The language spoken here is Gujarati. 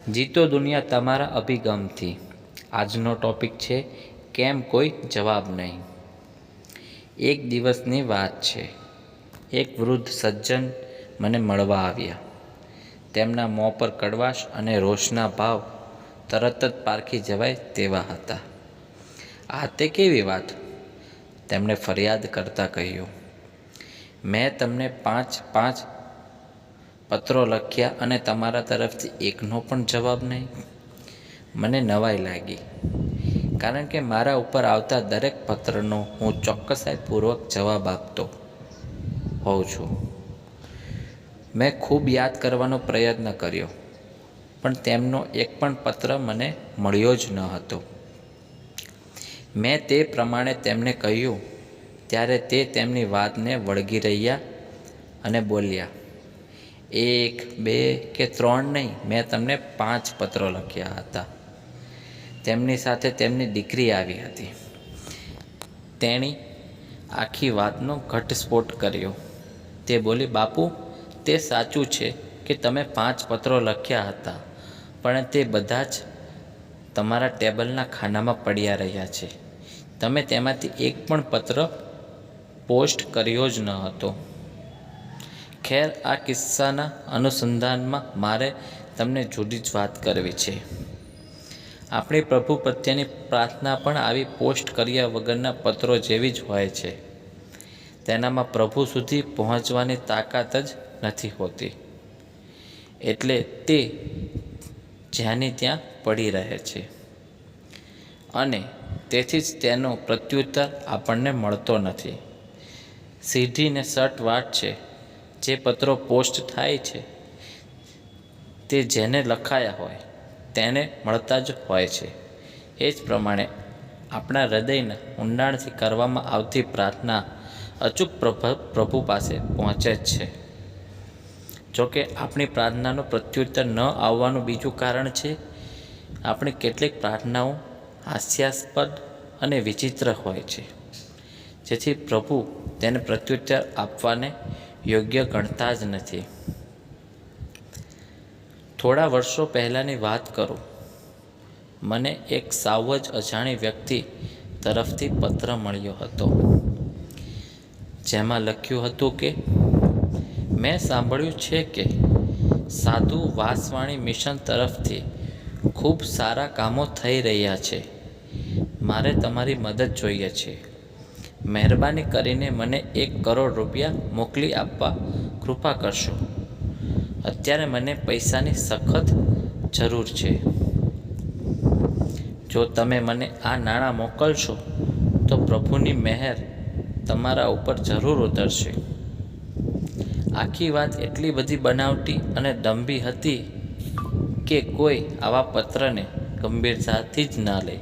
જીતો દુનિયા તમારા અભિગમથી. આજનો ટોપિક છે કેમ કોઈ જવાબ નહીં. એક દિવસની વાત છે. એક વૃદ્ધ સજ્જન મને મળવા આવ્યા. તેમના મોં પર કડવાશ અને રોષના ભાવ તરત જ પારખી જવાય તેવા હતા. આ તે કેવી વાત? તેમણે ફરિયાદ કરતાં કહ્યું. મેં તમને 5 પત્રો લખ્યા અને તમારા તરફથી એકનો પણ જવાબ નહીં. મને નવાઈ લાગી, કારણ કે મારા ઉપર આવતા દરેક પત્રનો હું ચોકસાઈપૂર્વક જવાબ આપતો હોઉં છું. મેં ખૂબ યાદ કરવાનો પ્રયત્ન કર્યો, પણ તેમનો એક પણ પત્ર મને મળ્યો જ ન હતો. મેં તે પ્રમાણે તેમને કહ્યું ત્યારે તે તેમની વાતને વળગી રહ્યા અને બોલ્યા, 1, 2 કે 3 નહીં, મેં તમને 5 પત્રો લખ્યા હતા. તેમની સાથે તેમની દીકરી આવી હતી. તેણી આખી વાતનો ઘટસ્ફોટ કર્યો. તે બોલી, બાપુ, તે સાચું છે કે તમે 5 પત્રો લખ્યા હતા, પણ તે બધા જ તમારા ટેબલના ખાનામાં પડ્યા રહ્યા છે. તમે તેમાંથી એક પણ પત્ર પોસ્ટ કર્યો જ ન હતો. ખેર, આ કિસ્સાના અનુસંધાનમાં મારે તમને જુદી જ વાત કરવી છે. આપણી પ્રભુ પ્રત્યેની પ્રાર્થના પણ આવી પોસ્ટ કર્યા વગરના પત્રો જેવી જ હોય છે. તેનામાં પ્રભુ સુધી પહોંચવાની તાકાત જ નથી હોતી, એટલે તે જ્યાંની ત્યાં પડી રહે છે અને તેથી જ તેનો પ્રત્યુત્તર આપણને મળતો નથી. સીધી ને સટ વાત છે, જે પત્રો પોસ્ટ થાય છે તે જેને લખાયા હોય તેને મળતા જ હોય છે. એ જ પ્રમાણે આપણા હૃદયના ઊંડાણથી કરવામાં આવતી પ્રાર્થના અચૂક પ્રભુ પાસે પહોંચે જ છે. જોકે આપણી પ્રાર્થનાનો પ્રત્યુત્તર ન આવવાનું બીજું કારણ છે, આપણી કેટલીક પ્રાર્થનાઓ હાસ્યાસ્પદ અને વિચિત્ર હોય છે, જેથી પ્રભુ તેને પ્રત્યુત્તર આપવાને યોગ્ય ગણતા જ નથી. થોડા વર્ષો પહેલાંની વાત કરું. મને એક સાવ જ અજાણી વ્યક્તિ તરફથી પત્ર મળ્યો હતો, જેમાં લખ્યું હતું કે મેં સાંભળ્યું છે કે સાધુ વાસવાણી મિશન તરફથી ખૂબ સારા કામો થઈ રહ્યા છે. મારે તમારી મદદ જોઈએ છે. મહેરબાની કરીને મને 1 કરોડ રૂપિયા મોકલી આપવા કૃપા કરશો. અત્યારે મને પૈસાની સખત જરૂર છે. જો તમે મને આ નાણાં મોકલશો તો પ્રભુની મહેર તમારા ઉપર જરૂર ઉતરશે. આખી વાત એટલી બધી બનાવટી અને દંભી હતી કે કોઈ આવા પત્રને ગંભીરતાથી જ ના લે.